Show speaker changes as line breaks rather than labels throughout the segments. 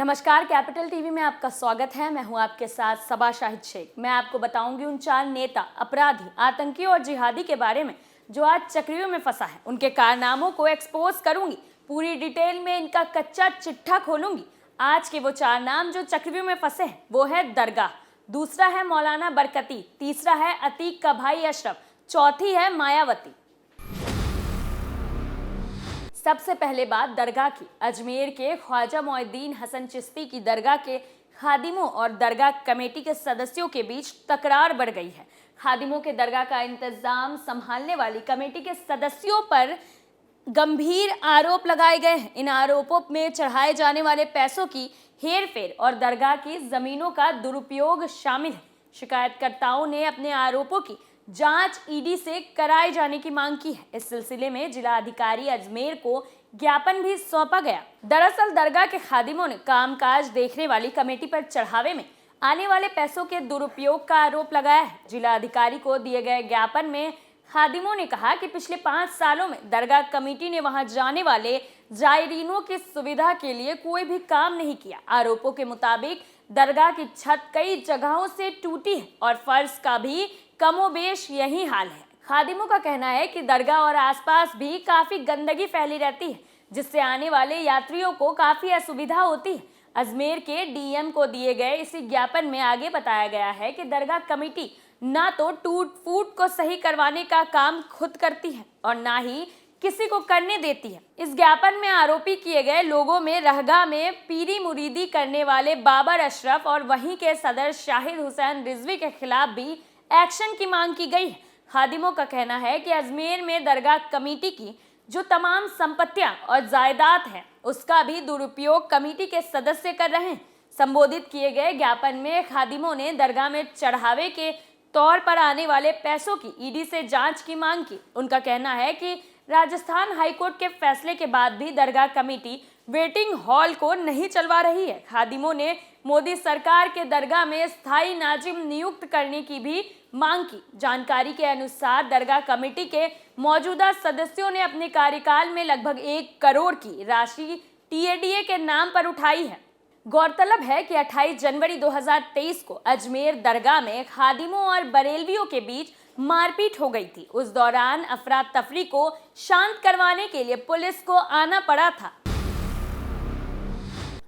नमस्कार, capital TV में आपका स्वागत है। मैं हूं आपके साथ सबा शाहिद शेख। मैं आपको बताऊंगी उन 4 नेता, अपराधी, आतंकी और जिहादी के बारे में जो आज चक्रियों में फंसा है। उनके कारनामों को एक्सपोज करूंगी, पूरी डिटेल में इनका कच्चा चिट्ठा खोलूंगी। आज के वो 4 नाम जो चक्रियों में फंसे हैं वो है दरगाह, दूसरा है मौलाना बरकती, तीसरा है अतीक का भाई अशरफ, चौथी है मायावती। सबसे पहले बात दरगाह की। अजमेर के ख्वाजा मोइनुद्दीन हसन चिश्ती की दरगाह के खादिमों और दरगाह कमेटी के सदस्यों के बीच तकरार बढ़ गई है। खादिमों के दरगाह का इंतजाम संभालने वाली कमेटी के सदस्यों पर गंभीर आरोप लगाए गए हैं। इन आरोपों में चढ़ाए जाने वाले पैसों की हेरफेर और दरगाह की जमीनों का दुरुपयोग शामिल है। शिकायतकर्ताओं ने अपने आरोपों की जांच ईडी से कराए जाने की मांग की है। इस सिलसिले में जिला अधिकारी अजमेर को ज्ञापन भी सौंपा गया। दरअसल दरगाह के खादिमों ने कामकाज देखने वाली कमेटी पर चढ़ावे में आने वाले पैसों के दुरुपयोग का आरोप लगाया है। जिला अधिकारी को दिए गए ज्ञापन में खादिमों ने कहा कि पिछले 5 सालों में दरगाह कमेटी ने वहां जाने वाले जायरीनों की सुविधा के लिए कोई भी काम नहीं किया। आरोपों के मुताबिक दरगाह की छत कई जगहों से टूटी है और फर्श का भी कमोबेश यही हाल है। खादिमों का कहना है कि दरगाह और आसपास भी काफी गंदगी फैली रहती है, जिससे आने वाले यात्रियों को काफी असुविधा होती है। अजमेर के डीएम को दिए गए इसी ज्ञापन में आगे बताया गया है कि दरगाह कमेटी ना तो टूट फूट को सही करवाने का काम खुद करती है और ना ही किसी को करने देती है। इस ज्ञापन में आरोपी किए गए लोगों में रहगा में पीरी मुरीदी करने वाले बाबर अशरफ और वहीं के सदर शाहिद हुसैन रिजवी के खिलाफ भी एक्शन की मांग की गई है। खादिमों का कहना है कि अजमेर में दरगाह कमेटी की जो तमाम संपत्तियां और जायदाद है उसका भी दुरुपयोग कमेटी के सदस्य कर रहे हैं। संबोधित किए गए ज्ञापन में खादिमों ने दरगाह में चढ़ावे के तौर पर आने वाले पैसों की ईडी से जांच की मांग की। उनका कहना है कि राजस्थान हाईकोर्ट के फैसले के बाद भी दरगाह कमेटी वेटिंग हॉल को नहीं चलवा रही है। खादिमों ने मोदी सरकार के दरगाह में स्थायी नाजिम नियुक्त करने की भी मांग की। जानकारी के अनुसार दरगाह कमेटी के मौजूदा सदस्यों ने अपने कार्यकाल में लगभग 1 करोड़ की राशि टीएडीए के नाम पर उठाई है। गौरतलब है कि 28 जनवरी 2023 को अजमेर दरगाह में खादिमों और बरेलवियों के बीच मारपीट हो गई थी। उस दौरान अफरा तफरी को शांत करवाने के लिए पुलिस को आना पड़ा था।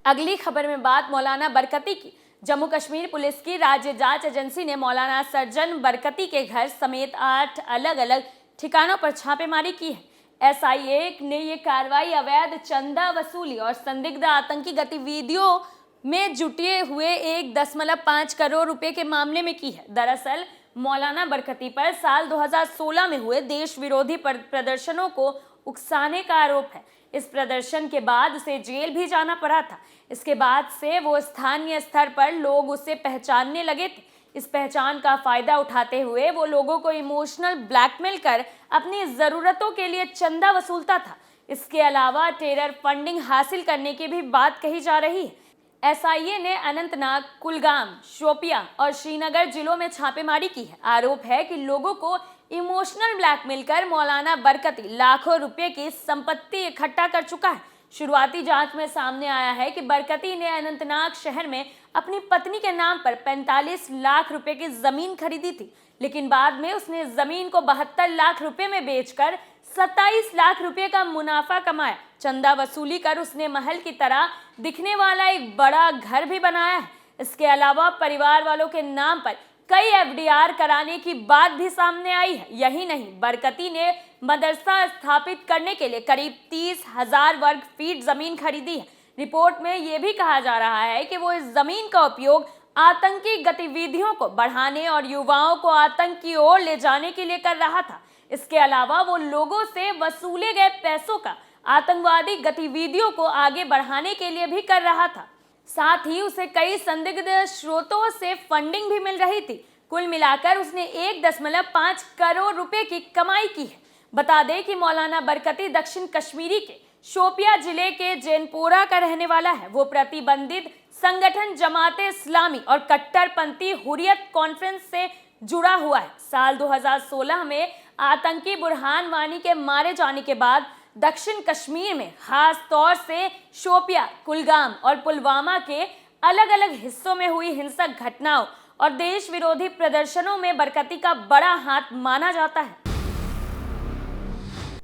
अगली खबर में बात मौलाना बरकती की। जम्मू कश्मीर पुलिस की राज्य जांच एजेंसी ने मौलाना सर्जन बरकती के घर समेत 8 अलग अलग ठिकानों पर छापेमारी की है। एसआईए ने ये कार्रवाई अवैध चंदा वसूली और संदिग्ध आतंकी गतिविधियों में जुटे हुए 1.5 करोड़ रुपए के मामले में की है। दरअसल मौलाना बरकती पर साल 2016 में हुए देश विरोधी प्रदर्शनों को उकसाने का आरोप है। इस प्रदर्शन के बाद उसे जेल भी जाना पड़ा था। इसके बाद से वो स्थानीय स्तर पर लोग उसे पहचानने लगे थे। इस पहचान का फायदा उठाते हुए वो लोगों को इमोशनल ब्लैकमेल कर अपनी जरूरतों के लिए चंदा वसूलता था। इसके अलावा टेरर फंडिंग हासिल करने की भी बात कही जा रही है। एसआईए ने अनंतनाग, कुलगाम, शोपिया और श्रीनगर जिलों में छापेमारी की है। आरोप है कि लोगों को इमोशनल ब्लैकमेल कर मौलाना बरकती लाखों रुपए की संपत्ति इकट्ठा कर चुका है। शुरुआती जांच में सामने आया है कि बरकती ने अनंतनाग शहर में अपनी पत्नी के नाम पर 45 लाख रुपए की जमीन खरीदी थी, लेकिन बाद में उसने जमीन को 72 लाख रुपए में बेचकर 27 लाख रुपए का मुनाफा कमाया। चंदा वसूली कर उसने महल की तरह दिखने वाला एक बड़ा घर भी बनाया है। इसके अलावा परिवार वालों के नाम पर कई एफडीआर कराने की बात भी सामने आई है। यही नहीं, बरकती ने मदरसा स्थापित करने के लिए करीब 30,000 वर्ग फीट जमीन खरीदी है। रिपोर्ट में यह भी कहा जा रहा है कि वो इस जमीन का उपयोग आतंकी गतिविधियों को बढ़ाने और युवाओं को आतंक की ओर ले जाने के लिए कर रहा था। इसके अलावा वो लोगों से वसूले गए पैसों का आतंकवादी गतिविधियों को आगे बढ़ाने के लिए भी कर रहा था। साथ ही उसे कई संदिग्ध स्रोतों से फंडिंग भी मिल रही थी। कुल मिलाकर उसने 1.5 करोड़ रुपए की कमाई की है। बता दें कि मौलाना बरकती दक्षिण कश्मीरी के शोपिया जिले के जैनपोरा का रहने वाला है। वो प्रतिबंधित संगठन जमाते इस्लामी और कट्टरपंथी हुर्रियत कॉन्फ्रेंस से जुड़ा हुआ है। साल 2016 में आतंकी बुरहान वानी के मारे जाने के बाद दक्षिण कश्मीर में खास तौर से शोपिया, कुलगाम और पुलवामा के अलग अलग हिस्सों में हुई हिंसक घटनाओं और देश विरोधी प्रदर्शनों में बरकती का बड़ा हाथ माना जाता है।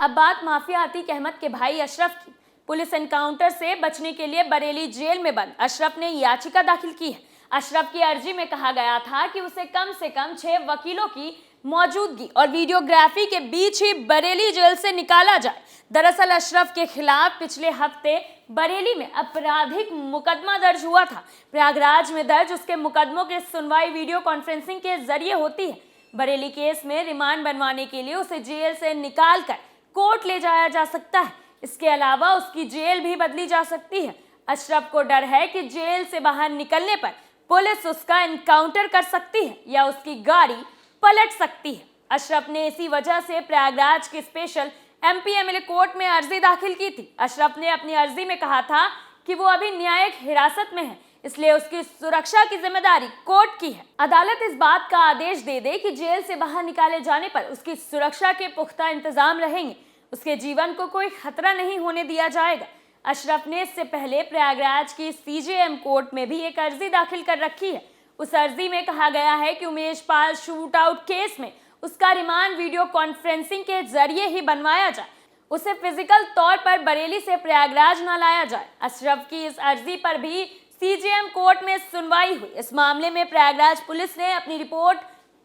अब बात माफिया अतीक अहमद के भाई अशरफ की। पुलिस एनकाउंटर से बचने के लिए बरेली जेल में बंद अशरफ ने याचिका दाखिल की है। अशरफ की अर्जी में कहा गया था कि उसे कम से कम 6 वकीलों की मौजूदगी और वीडियोग्राफी के बीच ही बरेली जेल से निकाला जाए। दरअसल अशरफ के खिलाफ पिछले हफ्ते बरेली में आपराधिक मुकदमा दर्ज हुआ था। प्रयागराज में दर्ज उसके मुकदमों की सुनवाई वीडियो कॉन्फ्रेंसिंग के जरिए होती है। बरेली केस में रिमांड बनवाने के लिए उसे जेल से निकालकर कोर्ट ले जाया जा सकता है। इसके अलावा उसकी जेल भी बदली जा सकती है। अशरफ को डर है कि जेल से बाहर निकलने पर पुलिस उसका एनकाउंटर कर सकती है या उसकी गाड़ी पलट सकती है। अशरफ ने इसी वजह से प्रयागराज की स्पेशल एमपी-एमएलए कोर्ट में अर्जी दाखिल की थी। अशरफ ने अपनी अर्जी में कहा था कि वो अभी न्यायिक हिरासत में है, इसलिए उसकी सुरक्षा की जिम्मेदारी कोर्ट की है। अदालत इस बात का आदेश दे दे कि जेल से बाहर निकाले जाने पर उसकी सुरक्षा के पुख्ता इंतजाम रहेंगे, उसके जीवन को कोई खतरा नहीं होने दिया जाएगा। अशरफ ने इससे पहले प्रयागराज की सीजेएम कोर्ट में भी एक अर्जी दाखिल कर रखी है। उस अर्जी में कहा गया है कि Umesh Pal shoot out case में उसका रिमांड वीडियो कॉन्फ्रेंसिंग के जरिए ही बनवाया जाए, उसे फिजिकल तौर पर बरेली से प्रयागराज न लाया जाए। अशरफ की इस अर्जी पर भी सीजेएम कोर्ट में सुनवाई हुई। इस मामले में प्रयागराज पुलिस ने अपनी रिपोर्ट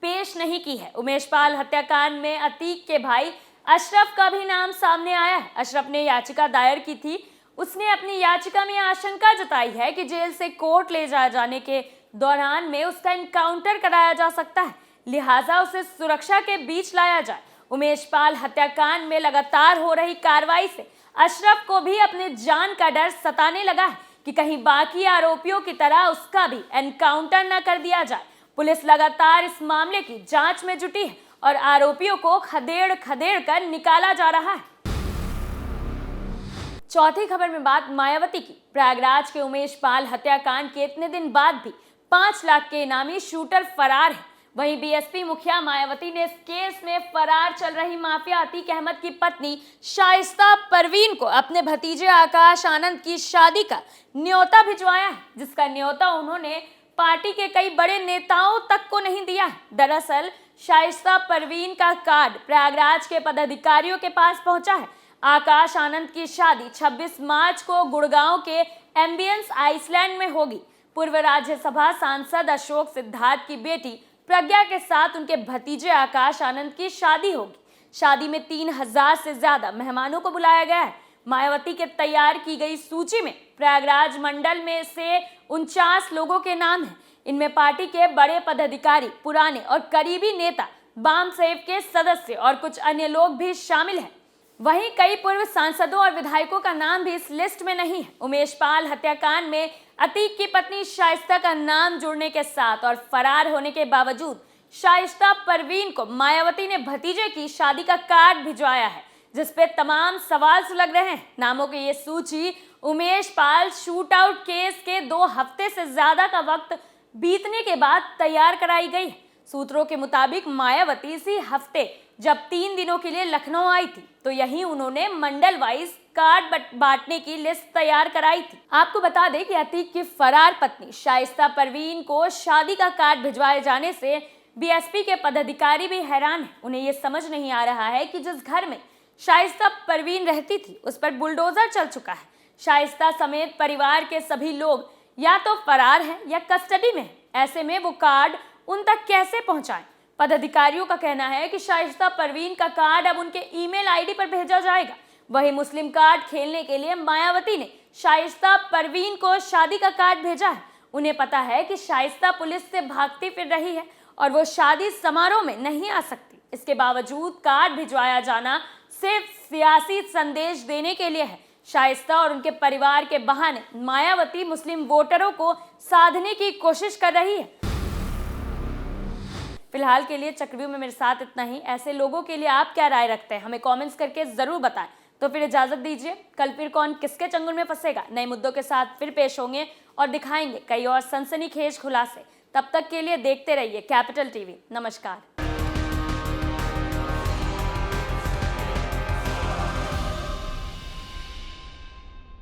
पेश नहीं की है। उमेश पाल हत्याकांड में अतीक के भाई अशरफ का भी नाम सामने आया है। अशरफ ने याचिका दायर की थी। उसने अपनी याचिका में आशंका जताई है कि जेल से कोर्ट ले जाए जाने के दौरान में उसका एनकाउंटर कराया जा सकता है, लिहाजा उसे सुरक्षा के बीच लाया जाए। उमेश पाल हत्याकांड में लगातार हो रही कार्रवाई से अशरफ को भी अपने जान का डर सताने लगा है कि कहीं बाकी आरोपियों की तरह उसका भी एनकाउंटर न कर दिया जाए। पुलिस लगातार इस मामले की जांच में जुटी है और आरोपियों को खदेड़ खदेड़ कर निकाला जा रहा है। चौथी खबर में बात मायावती की। प्रयागराज के उमेश पाल हत्याकांड के इतने दिन बाद भी 5 लाख के इनामी शूटर फरार है। वहीं बीएसपी मुखिया मायावती ने इस केस में फरार चल रही माफिया अतीक अहमद की पत्नी शाइस्ता परवीन को अपने भतीजे आकाश आनंद की शादी का न्योता भिजवाया है, जिसका न्योता उन्होंने पार्टी के कई बड़े नेताओं तक को नहीं दिया है। दरअसल शाइस्ता परवीन का कार्ड प्रयागराज के पदाधिकारियों के पास पहुंचा है। आकाश आनंद की शादी 26 मार्च को गुड़गांव के एम्बियंस आइसलैंड में होगी। पूर्व राज्यसभा सांसद अशोक सिद्धार्थ की बेटी प्रज्ञा के साथ उनके भतीजे आकाश आनंद की शादी होगी। शादी में 3000 से ज्यादा मेहमानों को बुलाया गया है। मायावती के तैयार की गई सूची में प्रयागराज मंडल में से 49 लोगों के नाम हैं। इनमें पार्टी के बड़े पदाधिकारी, पुराने और करीबी नेता, बाम सेव के सदस्य और कुछ अन्य लोग भी शामिल हैं। वहीं कई पूर्व सांसदों और विधायकों का नाम भी इस लिस्ट में नहीं है। उमेश पाल हत्याकांड में अतीक की पत्नी शाइस्ता का नाम जुड़ने के साथ और फरार होने के बावजूद शाइस्ता परवीन को मायावती ने भतीजे की शादी का कार्ड भिजवाया है, जिसपे तमाम सवाल सुलग रहे हैं। नामों की ये सूची Umesh Pal shoot out case के 2 हफ्ते से ज्यादा का वक्त बीतने के बाद तैयार कराई गई है। सूत्रों के मुताबिक मायावती इसी हफ्ते जब 3 दिनों के लिए लखनऊ आई थी, तो यहीं उन्होंने मंडल वाइज कार्ड बांटने की लिस्ट तैयार कराई थी। आपको बता दें कि अतीक की फरार पत्नी शाइस्ता परवीन को शादी का कार्ड भिजवाए जाने से बीएसपी के पदाधिकारी भी हैरान हैं। उन्हें ये समझ नहीं आ रहा है कि जिस घर में शाइस्ता परवीन रहती थी उस पर बुलडोजर चल चुका है। शाइस्ता समेत परिवार के सभी लोग या तो फरार हैं या कस्टडी में हैं। ऐसे में वो कार्ड उन तक कैसे पहुंचाएं? पदाधिकारियों का कहना है कि शाइस्ता परवीन का कार्ड अब उनके ईमेल आईडी पर भेजा जाएगा। वहीं मुस्लिम कार्ड खेलने के लिए मायावती ने शाइस्ता परवीन को शादी का कार्ड भेजा है। उन्हें पता है कि शाइस्ता पुलिस से भागती फिर रही है और वो शादी समारोह में नहीं आ सकती। इसके बावजूद कार्ड भिजवाया जाना सिर्फ सियासी संदेश देने के लिए है। शाइस्ता और उनके परिवार के बहाने मायावती मुस्लिम वोटरों को साधने की कोशिश कर रही है। फिलहाल के लिए चक्रव्यूह में मेरे साथ इतना ही। ऐसे लोगों के लिए आप क्या राय रखते हैं, हमें कमेंट्स करके जरूर बताएं। तो फिर इजाजत दीजिए, कल फिर कौन किसके चंगुल में फंसेगा नए मुद्दों के साथ फिर पेश होंगे और दिखाएंगे कई और सनसनीखेज खुलासे। तब तक के लिए देखते रहिए कैपिटल टीवी। नमस्कार।